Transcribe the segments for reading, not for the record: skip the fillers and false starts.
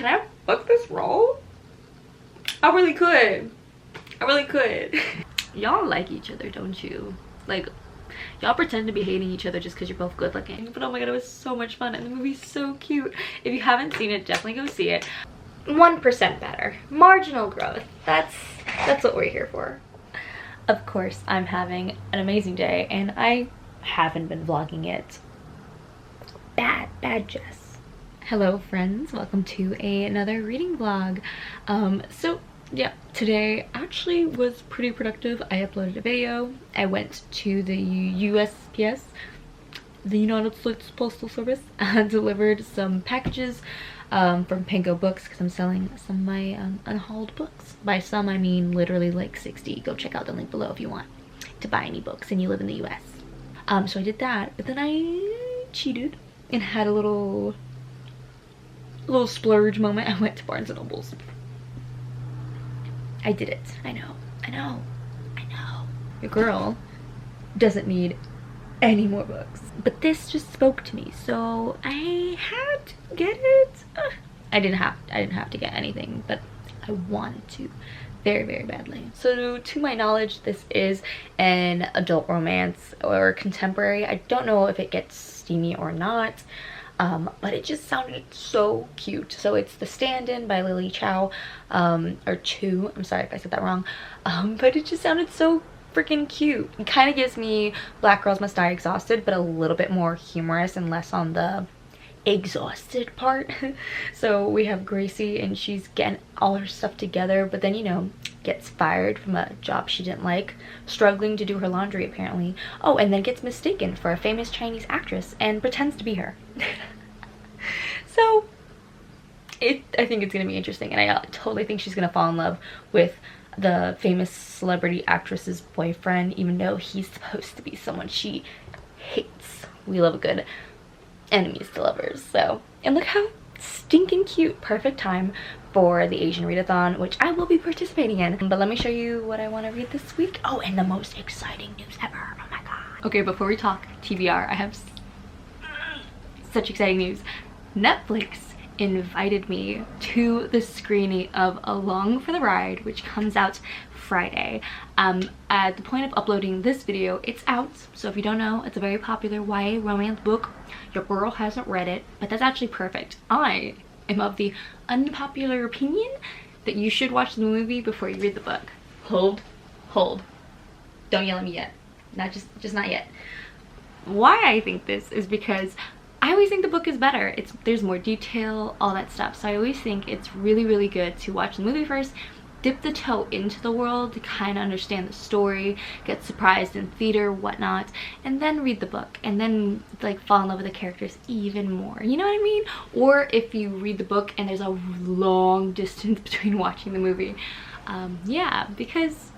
can I book this role? I really could. I really could. Y'all like each other, don't you? Like, y'all pretend to be hating each other just because you're both good looking. But oh my god, it was so much fun and the movie's so cute. If you haven't seen it, definitely go see it. 1% better. Marginal growth. That's what we're here for. Of course, I'm having an amazing day and I haven't been vlogging it. Bad Jess. Hello friends, welcome to another reading vlog. So yeah, today actually was pretty productive. I uploaded a video. I went to the USPS, the United States Postal Service, and delivered some packages from Pango Books because I'm selling some of my unhauled books. By some, I mean literally like 60. Go check out the link below if you want to buy any books and you live in the US. So I did that, but then I cheated and had a little splurge moment. I went to Barnes & Noble's. I did it. I know. Your girl doesn't need any more books. But this just spoke to me, so I had to get it. I didn't have to get anything, but I wanted to very badly. So to my knowledge, this is an adult romance or contemporary. I don't know if it gets steamy or not. But it just sounded so cute. So it's The Stand-In by Lily Chow, or Chu, I'm sorry if I said that wrong, but it just sounded so freaking cute. It kind of gives me Black Girls Must Die Exhausted, but a little bit more humorous and less on the exhausted part. So we have Gracie and she's getting all her stuff together, but then, you know, gets fired from a job she didn't like, struggling to do her laundry apparently. Oh, and then gets mistaken for a famous Chinese actress and pretends to be her. So I think it's gonna be interesting, and I totally think she's gonna fall in love with the famous celebrity actress's boyfriend, even though he's supposed to be someone she hates. We love a good enemies to lovers. So, and look how stinking cute. Perfect time for the Asian readathon, which I will be participating in. But let me show you what I want to read this week. Oh, and the most exciting news ever. Oh my god. Okay, before we talk TBR, I have such exciting news. Netflix invited me to the screening of Along for the Ride, which comes out Friday. At the point of uploading this video, it's out. So if you don't know, it's a very popular YA romance book. Your girl hasn't read it, but that's actually perfect. I am of the unpopular opinion that you should watch the movie before you read the book. Hold. Don't yell at me yet. Just not yet. Why I think this is because I always think the book is better. There's more detail, all that stuff. So I always think it's really good to watch the movie first, dip the toe into the world to kind of understand the story, get surprised in theater, whatnot, and then read the book, and then like fall in love with the characters even more. You know what I mean? Or if you read the book and there's a long distance between watching the movie. Yeah, because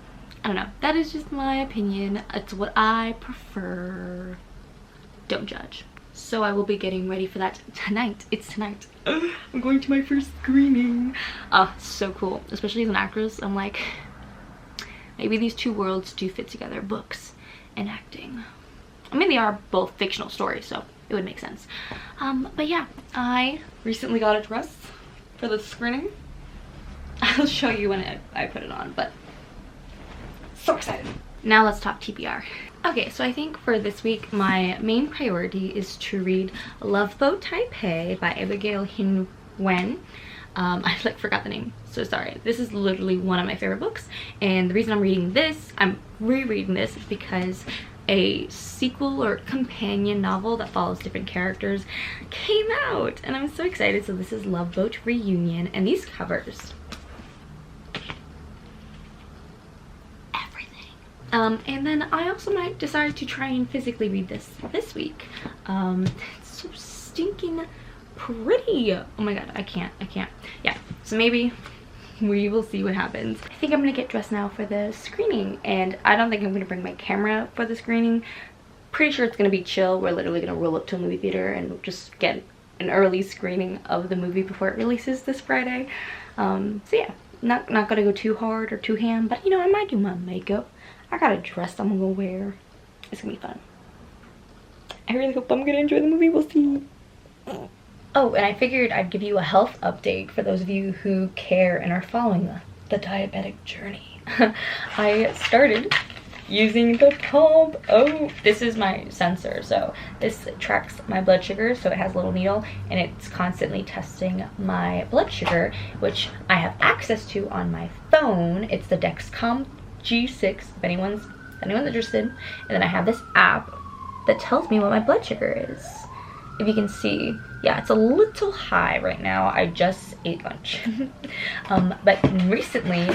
I don't know. That is just my opinion. It's what I prefer. Don't judge. So I will be getting ready for that tonight. It's tonight. I'm going to my first screening. Oh, so cool. Especially as an actress, I'm like, maybe these two worlds do fit together. Books and acting. I mean, they are both fictional stories, so it would make sense. But yeah, I recently got a dress for the screening. I'll show you when I put it on, but so excited. Now let's talk TBR. Okay, so I think for this week, my main priority is to read Love Boat Taipei by Abigail Hin Wen. I like forgot the name, so sorry. This is literally one of my favorite books, and the reason I'm rereading this is because a sequel or companion novel that follows different characters came out, and I'm so excited. So this is Love Boat Reunion, and these covers. And then I also might decide to try and physically read this week. It's so stinking pretty. Oh my god, I can't. Yeah, so maybe we will see what happens. I think I'm gonna get dressed now for the screening, and I don't think I'm gonna bring my camera for the screening. Pretty sure it's gonna be chill. We're literally gonna roll up to a movie theater and just get an early screening of the movie before it releases this Friday. So yeah, not gonna go too hard or too ham, but you know, I might do my makeup. I got a dress I'm gonna wear. It's gonna be fun. I really hope I'm gonna enjoy the movie. We'll see. Oh, and I figured I'd give you a health update for those of you who care and are following the diabetic journey. I started using the pump. Oh, this is my sensor. So this tracks my blood sugar. So it has a little needle and it's constantly testing my blood sugar, which I have access to on my phone. It's the Dexcom G6, if anyone's interested. And then I have this app that tells me what my blood sugar is. If you can see, yeah, it's a little high right now. I just ate lunch. But recently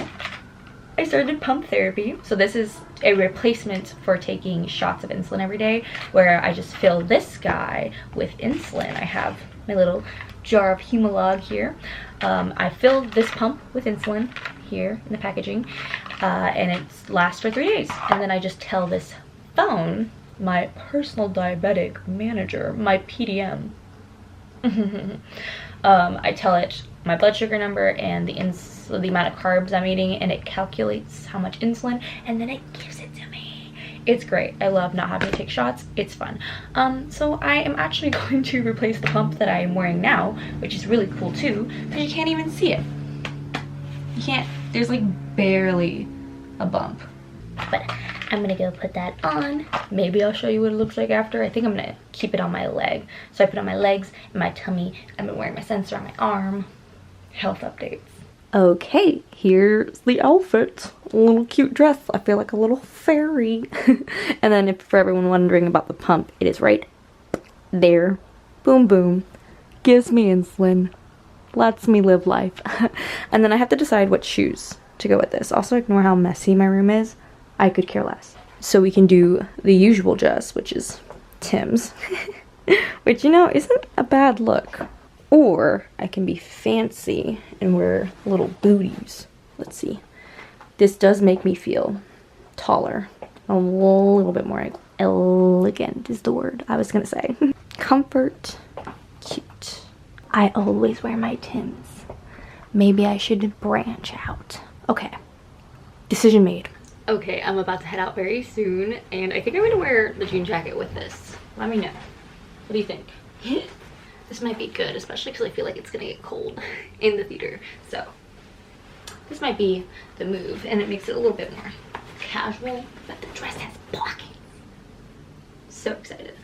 I started pump therapy. So this is a replacement for taking shots of insulin every day, where I just fill this guy with insulin. I have my little jar of Humalog here. I filled this pump with insulin here in the packaging, and it lasts for 3 days. And then I just tell this phone, my personal diabetic manager, my PDM, I tell it my blood sugar number and the amount of carbs I'm eating, and it calculates how much insulin, and then it gives it to me. It's great. I love not having to take shots. It's fun. So I am actually going to replace the pump that I am wearing now, which is really cool too, but you can't even see it. You can't, there's like barely a bump. But I'm gonna go put that on. Maybe I'll show you what it looks like after. I think I'm gonna keep it on my leg. So I put it on my legs and my tummy. I've been wearing my sensor on my arm. Health updates. Okay, here's the outfit. A little cute dress. I feel like a little fairy. And then if for everyone wondering about the pump, it is right there. Boom, boom. Gives me insulin. Lets me live life. And then I have to decide what shoes to go with this. Also ignore how messy my room is. I could care less. So we can do the usual dress, which is Tim's. Which, you know, isn't a bad look. Or I can be fancy and wear little booties. Let's see. This does make me feel taller. A little bit more elegant is the word I was gonna say. Comfort. Cute. I always wear my Tims. Maybe I should branch out. Okay. Decision made. Okay, I'm about to head out very soon, and I think I'm gonna wear the jean jacket with this. Let me know. What do you think? This might be good, especially because I feel like it's gonna get cold in the theater. So this might be the move, and it makes it a little bit more casual, but the dress has pockets. So excited.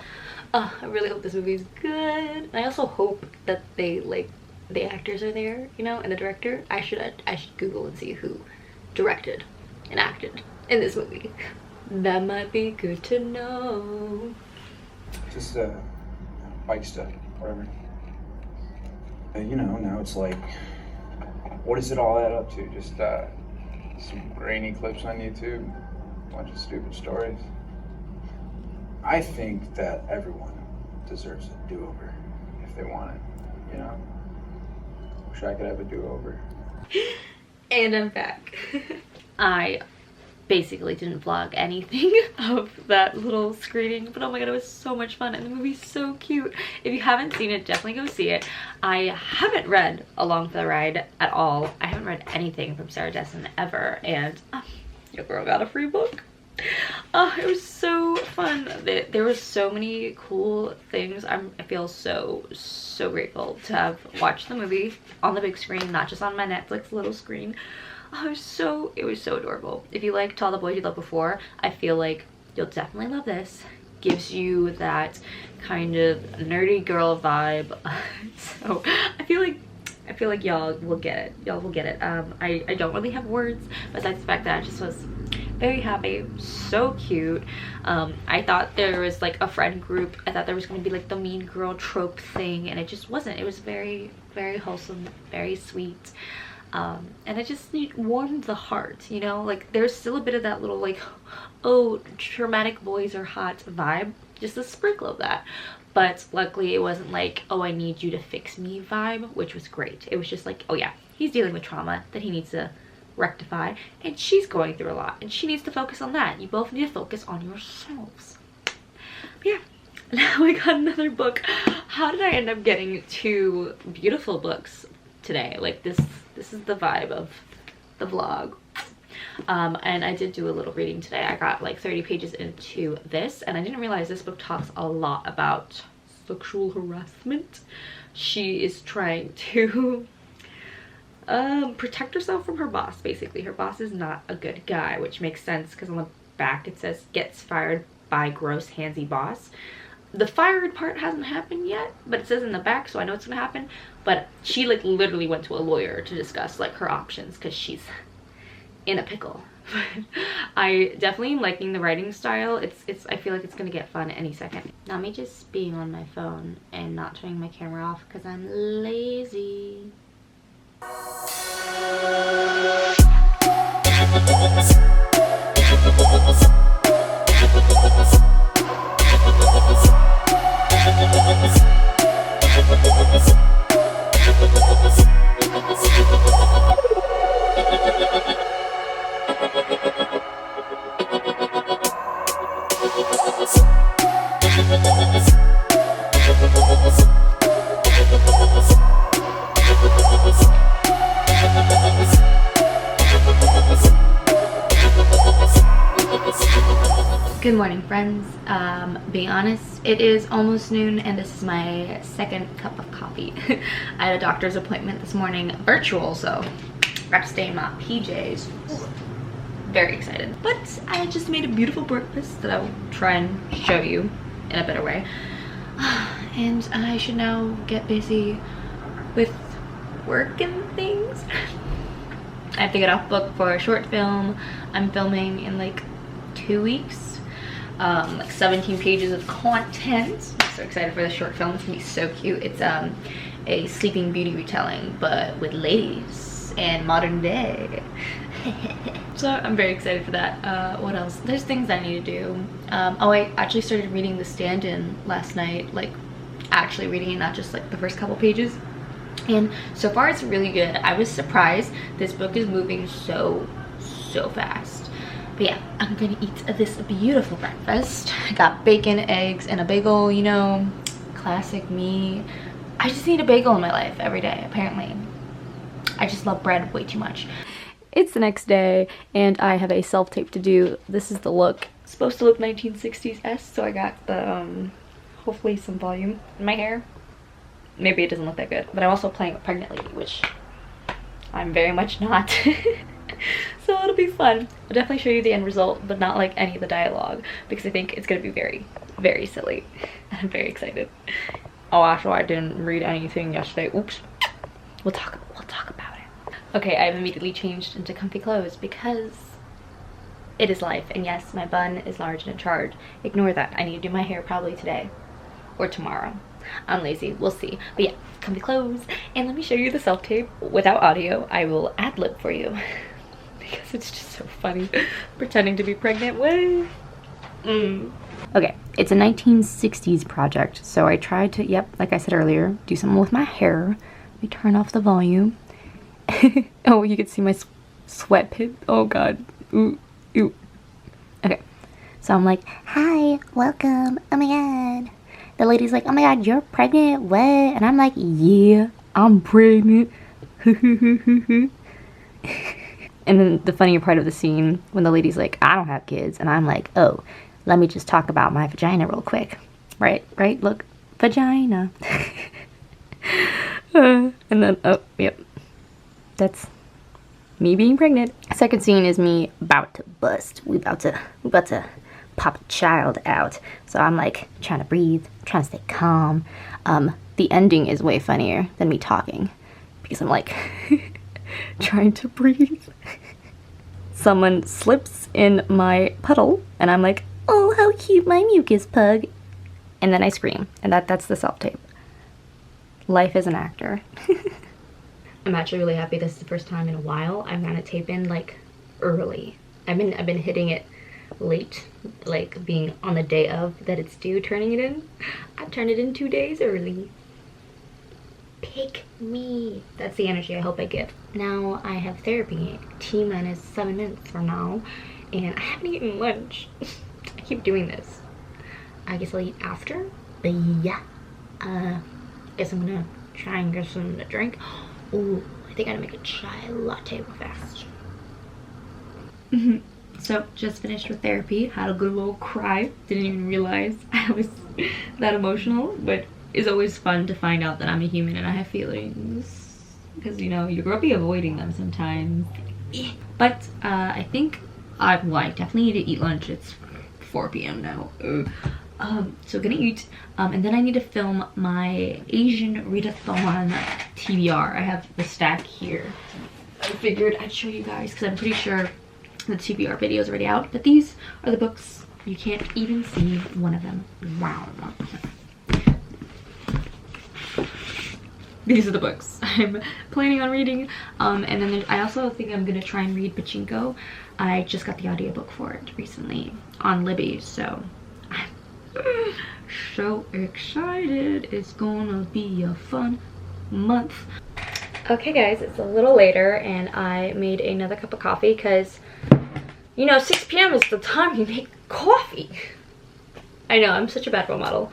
I really hope this movie is good. And I also hope that they, like, the actors are there, you know, and the director. I should Google and see who directed and acted in this movie. That might be good to know. Just bike stuff, whatever. You know, now it's like, what does it all add up to? Just some grainy clips on YouTube, a bunch of stupid stories. I think that everyone deserves a do-over if they want it, you know? Wish I could have a do-over. And I'm back. I basically didn't vlog anything of that little screening, but oh my god, it was so much fun, and the movie's so cute. If you haven't seen it, definitely go see it. I haven't read Along for the Ride at all. I haven't read anything from Sarah Dessen ever, and your girl got a free book. It was so fun. There were so many cool things. I feel so grateful to have watched the movie on the big screen, not just on my Netflix little screen. It was so adorable. If you liked All the Boys You Loved Before, I feel like you'll definitely love this. Gives you that kind of nerdy girl vibe. So I feel like y'all will get it. Y'all will get it. I don't really have words besides the fact that I just was very happy. So cute. I thought there was like a friend group. I thought there was going to be like the mean girl trope thing, and it just wasn't. It was very wholesome, very sweet. And it just warmed the heart, you know? Like, there's still a bit of that little, like, oh, traumatic boys are hot vibe. Just a sprinkle of that. But luckily, it wasn't like, oh, I need you to fix me vibe, which was great. It was just like, oh, yeah, he's dealing with trauma that he needs to rectify. And she's going through a lot. And she needs to focus on that. You both need to focus on yourselves. But yeah. Now I got another book. How did I end up getting 2 beautiful books today? Like, this is the vibe of the vlog. And I did do a little reading today. I got like 30 pages into this, and I didn't realize this book talks a lot about sexual harassment. She is trying to protect herself from her boss. Basically, her boss is not a good guy, which makes sense because on the back it says gets fired by gross handsy boss. The fired part hasn't happened yet, but it says in the back, so I know it's gonna happen. But she like literally went to a lawyer to discuss like her options because she's in a pickle. I definitely am liking the writing style. I feel like it's gonna get fun any second. Now me just being on my phone and not turning my camera off because I'm lazy. Good morning, friends. Being honest, it is almost noon and this is my second cup of coffee. I had a doctor's appointment this morning, virtual, so I got to stay in my PJs. Very excited. But I just made a beautiful breakfast that I will try and show you in a better way. And I should now get busy with work and things. I have to get off book for a short film. I'm filming in like 2 weeks. Like 17 pages of content. I'm so excited for this short film. It's gonna be so cute. It's a Sleeping Beauty retelling, but with ladies and modern day. So I'm very excited for that. What else? There's things I need to do. Oh, I actually started reading The Stand-In last night, like actually reading it, not just like the first couple pages. And so far it's really good. I was surprised. This book is moving so fast. But yeah, I'm gonna eat this beautiful breakfast. I got bacon, eggs, and a bagel, you know, classic me. I just need a bagel in my life every day, apparently. I just love bread way too much. It's the next day, and I have a self-tape to do. This is the look. It's supposed to look 1960s-esque, so I got the, hopefully some volume in my hair. Maybe it doesn't look that good, but I'm also playing with Pregnant Lady, which I'm very much not. So it'll be fun. I'll definitely show you the end result, but not like any of the dialogue, because I think it's gonna be very silly. I'm very excited. Oh, actually, I didn't read anything yesterday. Oops. We'll talk about it. Okay, I've immediately changed into comfy clothes because it is life, and yes, my bun is large and in charge. Ignore that. I need to do my hair probably today or tomorrow. I'm lazy, we'll see. But yeah, comfy clothes, and let me show you the self-tape without audio. I will ad-lib for you because it's just so funny pretending to be pregnant. Way. Okay, it's a 1960s project, so I tried to, yep, like I said earlier, do something with my hair. Let me turn off the volume. Oh, you can see my sweat pit. Oh god. Ooh. Okay, so I'm like, hi, welcome. Oh my god. The lady's like, oh my god, you're pregnant? What? And I'm like, yeah, I'm pregnant. And then the funnier part of the scene, when the lady's like, I don't have kids. And I'm like, oh, let me just talk about my vagina real quick. Right, look, vagina. And then, oh, yep. That's me being pregnant. Second scene is me about to bust. We about to pop a child out. So I'm like trying to breathe, trying to stay calm. The ending is way funnier than me talking because I'm like trying to breathe. Someone slips in my puddle and I'm like, oh, how cute, my mucus pug. And then I scream, and that's the self-tape. Life as an actor. I'm actually really happy this is the first time in a while I'm gonna tape in like early. I've been hitting it late, like being on the day of that it's due, turning it in. I turned it in 2 days early. Pick me. That's the energy I hope I give. Now I have therapy T-minus 7 minutes from now, and I haven't eaten lunch. I keep doing this. I guess I'll eat after, but yeah. Guess I'm gonna try and get something to drink. Ooh, I think I'm gonna make a chai latte real fast. So, just finished with therapy. Had a good little cry. Didn't even realize I was that emotional, but is always fun to find out that I'm a human and I have feelings, because you know, you're gonna be avoiding them sometimes. But I think I definitely need to eat lunch. It's 4 p.m. now. So gonna eat, and then I need to film my Asian readathon TBR. I have the stack here. I figured I'd show you guys because I'm pretty sure the TBR video is already out, but these are the books. You can't even see one of them. Wow. These are the books I'm planning on reading, and then I also think I'm gonna try and read Pachinko. I just got the audiobook for it recently on Libby, so I'm so excited. It's gonna be a fun month. Okay guys, it's a little later and I made another cup of coffee because, you know, 6 p.m. is the time you make coffee. I know, I'm such a bad role model.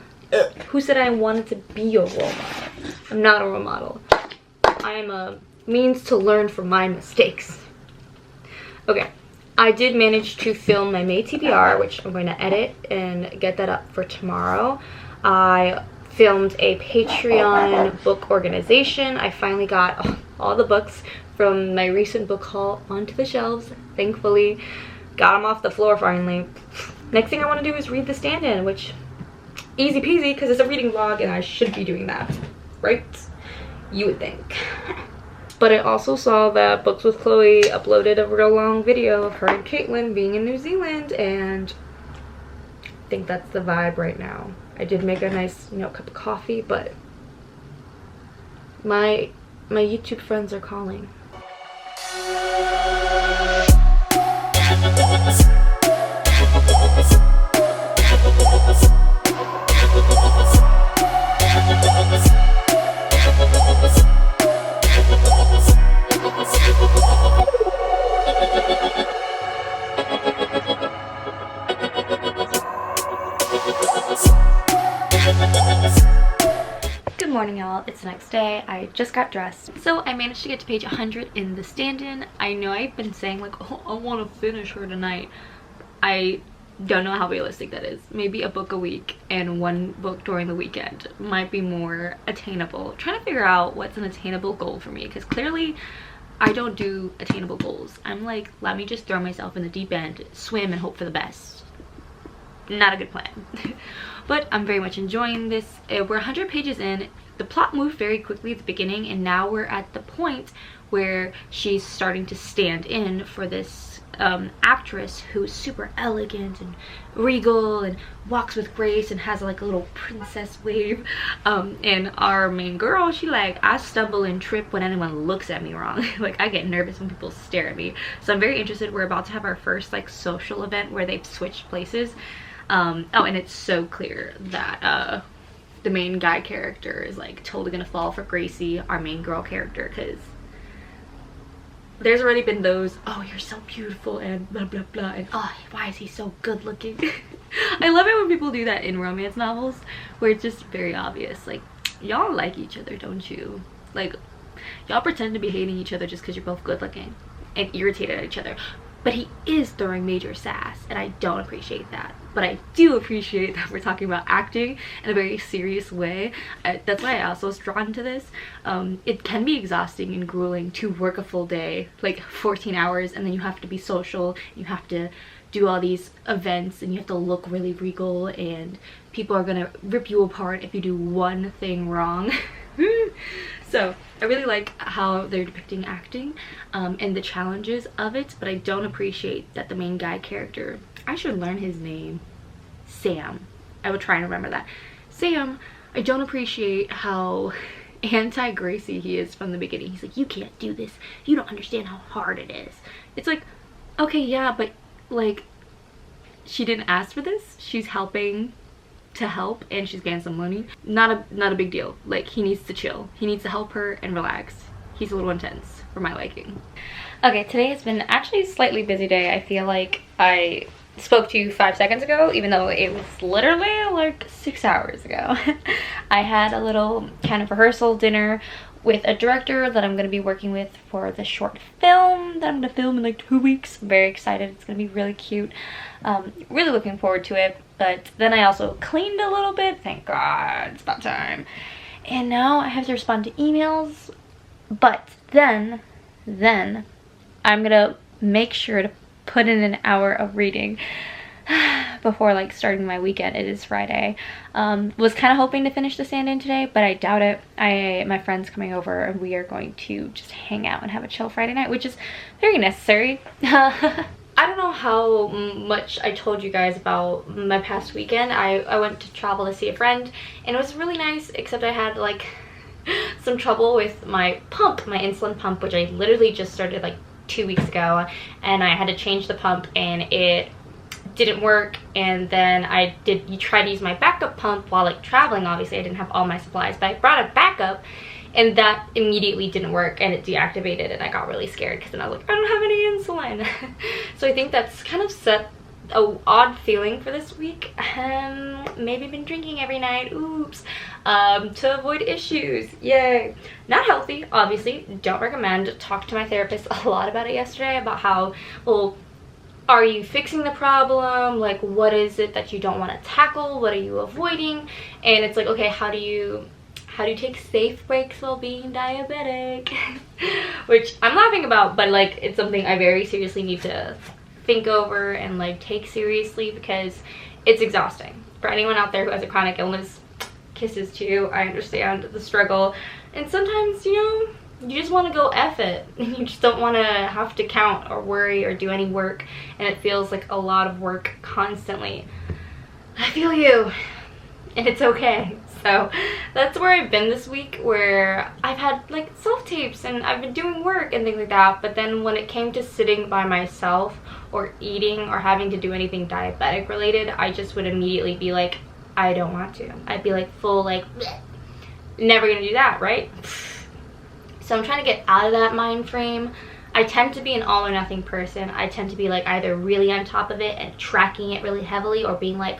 Who said I wanted to be a role model? I'm not a role model. I am a means to learn from my mistakes. Okay, I did manage to film my May TBR, which I'm going to edit and get that up for tomorrow. I filmed a Patreon book organization. I finally got all the books from my recent book haul onto the shelves, thankfully. Got them off the floor finally. Next thing I want to do is read the stand-in, which easy peasy because it's a reading vlog and I should be doing that, right? You would think. But I also saw that Books with Chloe uploaded a real long video of her and Caitlin being in New Zealand, and I think that's the vibe right now. I did make a nice, you know, cup of coffee, but my YouTube friends are calling. Good morning, y'all. It's the next day. I just got dressed. So I managed to get to page 100 in the stand-in. I know I've been saying like, oh, I want to finish her tonight. I don't know how realistic that is. Maybe a book a week and one book during the weekend might be more attainable. I'm trying to figure out what's an attainable goal for me, because clearly I don't do attainable goals. I'm like, let me just throw myself in the deep end, swim and hope for the best. Not a good plan. But I'm very much enjoying this. We're 100 pages in. The plot moved very quickly at the beginning, and now we're at the point where she's starting to stand in for this actress who's super elegant and regal and walks with grace and has like a little princess wave, and our main girl, she like, I stumble and trip when anyone looks at me wrong. Like, I get nervous when people stare at me, so I'm very interested. We're about to have our first like social event where they've switched places. Oh, and it's so clear that the main guy character is like totally gonna fall for Gracie, our main girl character, because there's already been those, oh, you're so beautiful and blah blah blah, and oh, why is he so good looking? I love it when people do that in romance novels where it's just very obvious, like, y'all like each other, don't you? Like, y'all pretend to be hating each other just because you're both good looking and irritated at each other. But he is throwing major sass, and I don't appreciate that. But I do appreciate that we're talking about acting in a very serious way. That's why I also was drawn to this. It can be exhausting and grueling to work a full day, like 14 hours, and then you have to be social, you have to do all these events, and you have to look really regal, and people are gonna rip you apart if you do one thing wrong. So I really like how they're depicting acting and the challenges of it, but I don't appreciate that the main guy character, I should learn his name, Sam. I would try and remember that. Sam, I don't appreciate how anti-Gracie he is from the beginning. He's like, you can't do this, you don't understand how hard it is. It's like, okay, yeah, but like, she didn't ask for this, she's helping to help and she's getting some money. Not a big deal. Like, he needs to chill, he needs to help her and relax. He's a little intense for my liking. Okay, today has been actually a slightly busy day. I feel like I spoke to you 5 seconds ago, even though it was literally like 6 hours ago. I had a little kind of rehearsal dinner with a director that I'm going to be working with for the short film that I'm going to film in like 2 weeks. I'm very excited. It's going to be really cute. Really looking forward to it. But then I also cleaned a little bit. Thank God, it's about time. And now I have to respond to emails. But then I'm going to make sure to put in an hour of reading before like starting my weekend. It is Friday. Was kind of hoping to finish the stand-in today, but I doubt it. My friend's coming over and we are going to just hang out and have a chill Friday night, which is very necessary. I don't know how much I told you guys about my past weekend. I went to travel to see a friend and it was really nice, except I had like some trouble with my pump, my insulin pump, which I literally just started like 2 weeks ago, and I had to change the pump and it didn't work. And then you tried to use my backup pump while like traveling. Obviously I didn't have all my supplies, but I brought a backup and that immediately didn't work and it deactivated, and I got really scared because then I was like, I don't have any insulin. So I think that's kind of set a odd feeling for this week. Maybe been drinking every night, oops, to avoid issues. Yay. Not healthy, obviously, don't recommend. Talked to my therapist a lot about it yesterday, about how, well, are you fixing the problem? Like, what is it that you don't want to tackle? What are you avoiding? And it's like, okay, how do you take safe breaks while being diabetic? Which I'm laughing about, but like it's something I very seriously need to think over and like take seriously, because it's exhausting. For anyone out there who has a chronic illness, kisses to you. I understand the struggle, and sometimes, you know, you just want to go F it, and you just don't want to have to count or worry or do any work, and it feels like a lot of work constantly. I feel you, and it's okay. So that's where I've been this week, where I've had like self-tapes and I've been doing work and things like that, but then when it came to sitting by myself or eating or having to do anything diabetic related, I just would immediately be like, I don't want to. I'd be like full like, bleh. Never gonna do that, right? So I'm trying to get out of that mind frame. I tend to be an all or nothing person. I tend to be like either really on top of it and tracking it really heavily, or being like,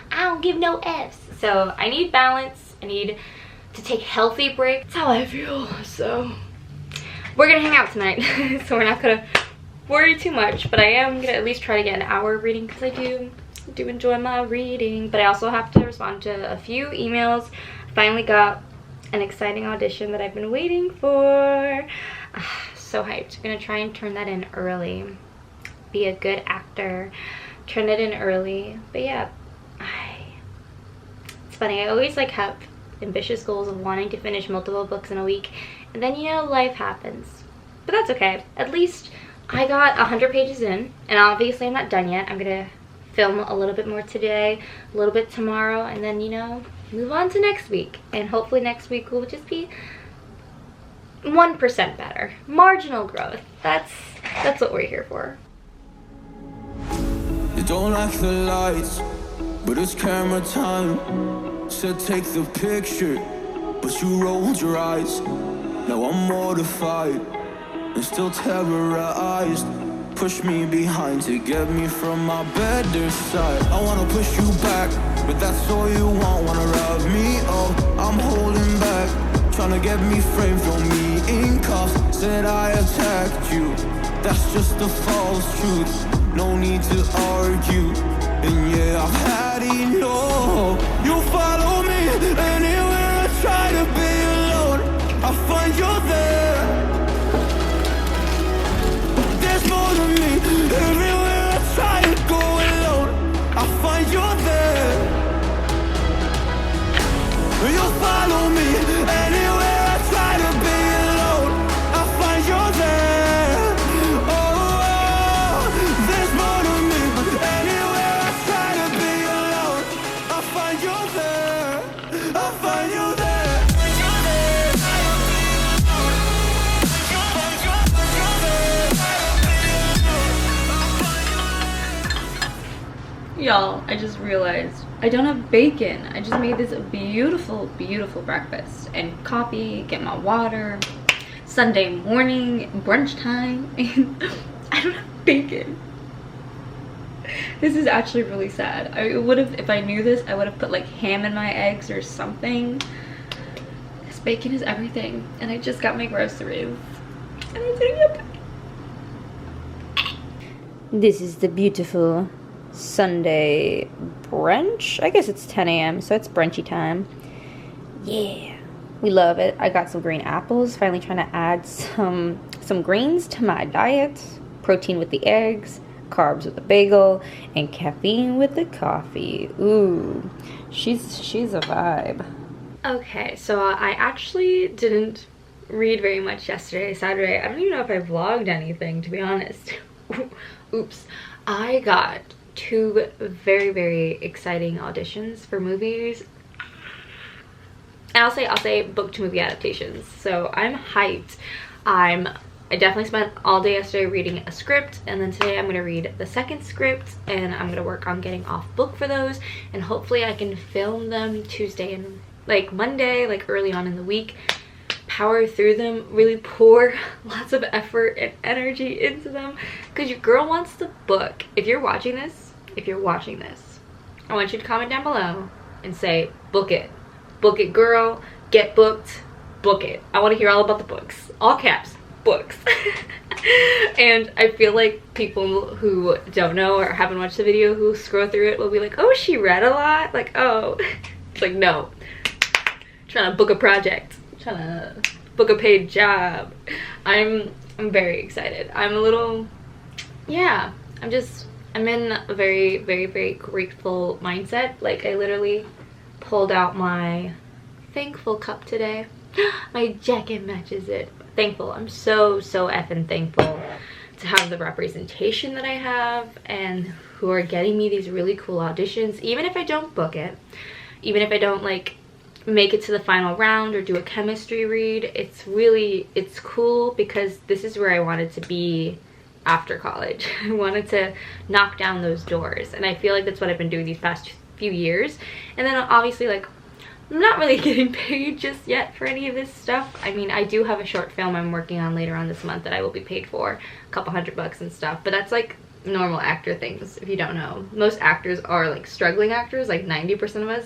I don't give no F's. So I need balance. I need to take healthy breaks. That's how I feel. So we're gonna hang out tonight. So we're not gonna worry too much, but I am gonna at least try to get an hour of reading, because I do enjoy my reading. But I also have to respond to a few emails. I finally got an exciting audition that I've been waiting for. So hyped. I'm gonna try and turn that in early. Be a good actor. Turn it in early. But yeah, it's funny. I always like have ambitious goals of wanting to finish multiple books in a week, and then, you know, life happens. But that's okay. At least I got 100 pages in, and obviously I'm not done yet. I'm gonna film a little bit more today, a little bit tomorrow, and then, you know, move on to next week. And hopefully next week will just be 1% better. Marginal growth. That's what we're here for. You don't like the lights, but it's camera time. Said take the picture, but you rolled your eyes. Now I'm mortified and still terrorized. Push me behind to get me from my better side. I wanna push you back, but that's all you want. Wanna rub me up, I'm holding back. Trying to get me framed, throw me in cuffs. Said I attacked you, that's just a false truth. No need to argue, and yeah, I've had enough. You follow me anywhere I try to be alone. I find you there. There's more to me. Everywhere I try to go alone, I find you there. You follow me anywhere I try to be alone, I find you there. Oh, there's more to me. Anywhere I try to be alone, I find you there. I find you there. Y'all, I just realized I don't have bacon. I just made this beautiful, beautiful breakfast and coffee, get my water, Sunday morning, brunch time, and I don't have bacon. This is actually really sad. I would have, if I knew this, I would have put like ham in my eggs or something. This Bacon is everything, and I just got my groceries, and I'm sitting up. This is the beautiful Sunday brunch. I guess it's 10 a.m. so it's brunchy time. Yeah, we love it. I got some green apples. Finally trying to add some greens to my diet. Protein with the eggs, carbs with the bagel, and caffeine with the coffee. Ooh, she's a vibe. Okay, so I actually didn't read very much yesterday, Saturday. I don't even know if I vlogged anything, to be honest. Oops. I got 2 very, very exciting auditions for movies. And I'll say book to movie adaptations. So I'm hyped. I definitely spent all day yesterday reading a script, and then today I'm going to read the second script, and I'm going to work on getting off book for those, and hopefully I can film them Tuesday and like Monday, like early on in the week, power through them, really pour lots of effort and energy into them, because your girl wants to book. If you're watching this, I want you to comment down below and say, book it girl, get booked, book it. I want to hear all about the books, all caps, books. And I feel like people who don't know or haven't watched the video, who scroll through it, will be like, oh, she read a lot, like, oh. It's like, no, trying to book a project, trying to book a paid job. I'm very excited. I'm a little, yeah, I'm in a very, very, very grateful mindset. Like, I literally pulled out my thankful cup today. My jacket matches it. Thankful. I'm so effing thankful to have the representation that I have, and who are getting me these really cool auditions, even if I don't book it, even if I don't like make it to the final round or do a chemistry read. It's cool, because this is where I wanted to be after college. I wanted to knock down those doors, and I feel like that's what I've been doing these past few years. And then obviously, like, I'm not really getting paid just yet for any of this stuff. I mean, I do have a short film I'm working on later on this month that I will be paid for, a couple $100 and stuff, but that's like normal actor things. If you don't know, most actors are like struggling actors. Like 90% of us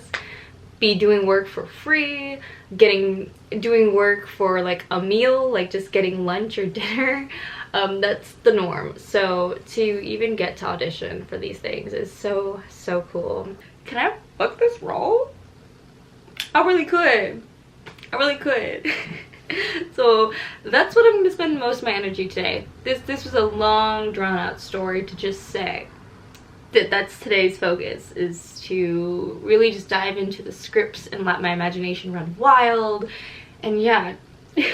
be doing work for free, doing work for like a meal, like just getting lunch or dinner. That's the norm. So to even get to audition for these things is so cool. Can I book this role? I really could. So that's what I'm gonna spend most of my energy today. This was a long, drawn out story to just say that that's today's focus, is to really just dive into the scripts and let my imagination run wild. And yeah,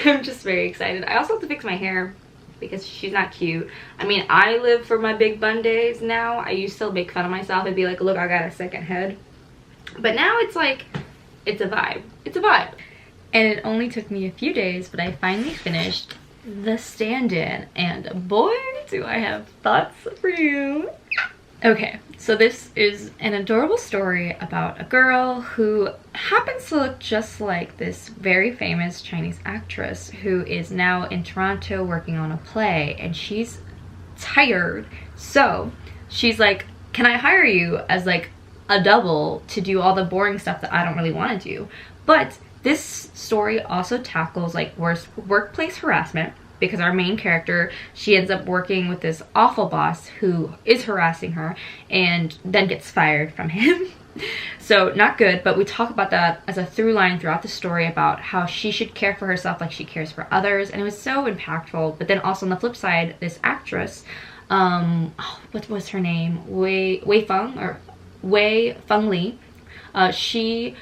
I'm just very excited. I also have to fix my hair because she's not cute. I mean, I live for my big bun days now. I used to make fun of myself and be like, look, I got a second head. But now it's like, it's a vibe. It's a vibe. And it only took me a few days, but I finally finished the stand-in, and boy, do I have thoughts for you. Okay, so this is an adorable story about a girl who happens to look just like this very famous Chinese actress who is now in Toronto working on a play, and she's tired. So she's like, can I hire you as like a double to do all the boring stuff that I don't really want to do? But this story also tackles like workplace harassment, because our main character, she ends up working with this awful boss who is harassing her and then gets fired from him. So not good, but we talk about that as a through line throughout the story, about how she should care for herself like she cares for others, and it was so impactful. But then also on the flip side, this actress, what was her name? Wei Feng Li. She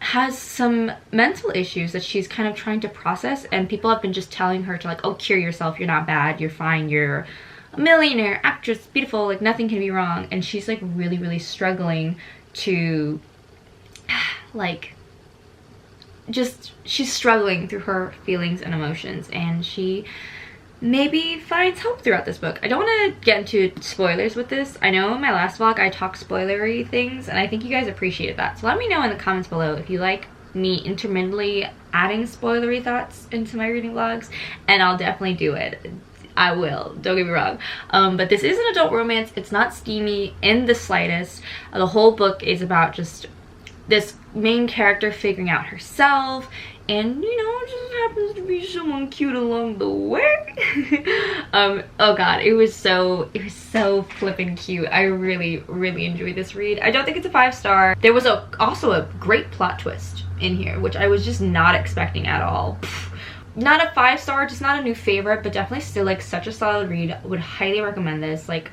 has some mental issues that she's kind of trying to process, and people have been just telling her to like, oh, cure yourself, you're not bad, you're fine, you're a millionaire, actress, beautiful, like nothing can be wrong. And she's like really struggling to like, she's struggling through her feelings and emotions, and she maybe finds hope throughout this book. I don't want to get into spoilers with this. I know in my last vlog I talked spoilery things, and I think you guys appreciated that. So let me know in the comments below if you like me intermittently adding spoilery thoughts into my reading vlogs, and I'll definitely do it. I will, don't get me wrong. But this is an adult romance. It's not steamy in the slightest. The whole book is about just this main character figuring out herself and you know, it just happens to be someone cute along the way. Oh god, it was so flippin' cute. I really enjoyed this read. I don't think it's a 5-star. There was also a great plot twist in here, which I was just not expecting at all. Not a 5-star, just not a new favorite, but definitely still like such a solid read. Would highly recommend this. Like,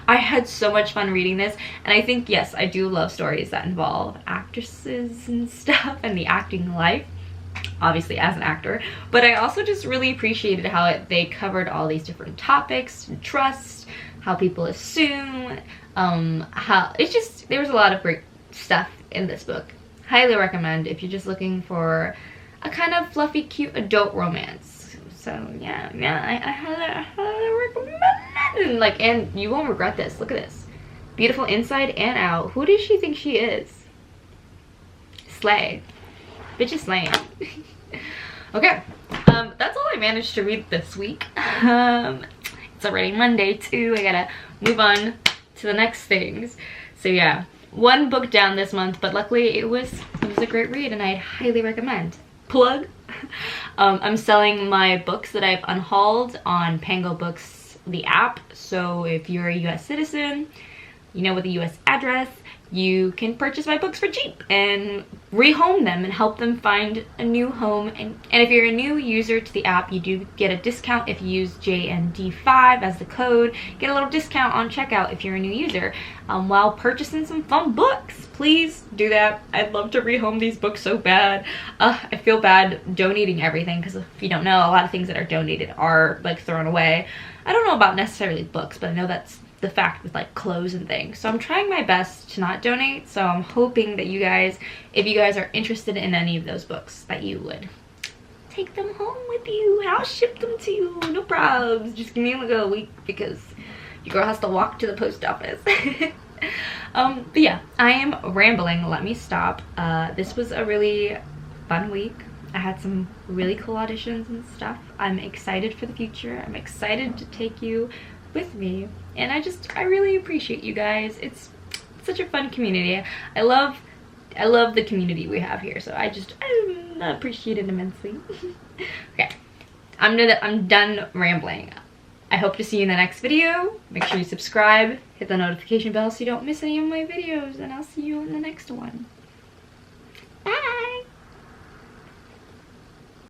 I had so much fun reading this, and I think, yes, I do love stories that involve actresses and stuff and the acting life, obviously as an actor, but I also just really appreciated how they covered all these different topics, trust, how people assume, how it's just, there was a lot of great stuff in this book. Highly recommend if you're just looking for a kind of fluffy, cute adult romance. So yeah, I highly recommend it. Like, and you won't regret this. Look at this. Beautiful inside and out. Who does she think she is? Slay. Bitch is slaying. Okay, that's all I managed to read this week. It's already Monday too. I gotta move on to the next things. So yeah, one book down this month, but luckily it was a great read, and I'd highly recommend. Plug. I'm selling my books that I've unhauled on Pango Books, the app. So if you're a US citizen, you know, with a US address, you can purchase my books for cheap and rehome them and help them find a new home. And if you're a new user to the app, you do get a discount if you use JND5 as the code. Get a little discount on checkout if you're a new user while purchasing some fun books. Please do that. I'd love to rehome these books so bad. I feel bad donating everything, because if you don't know, a lot of things that are donated are like thrown away. I don't know about necessarily books, but I know that's the fact with like clothes and things. So I'm trying my best to not donate. So I'm hoping that you guys, if you guys are interested in any of those books, that you would take them home with you. And I'll ship them to you. No problems. Just give me like a week, because your girl has to walk to the post office. But yeah, I am rambling. Let me stop. This was a really fun week. I had some really cool auditions and stuff. I'm excited for the future. I'm excited to take you with me, and I really appreciate you guys. It's such a fun community. I love the community we have here, so I appreciate it immensely. Okay, I'm done rambling. I hope to see you in the next video. Make sure you subscribe, hit the notification bell so you don't miss any of my videos, and I'll see you in the next one. Bye.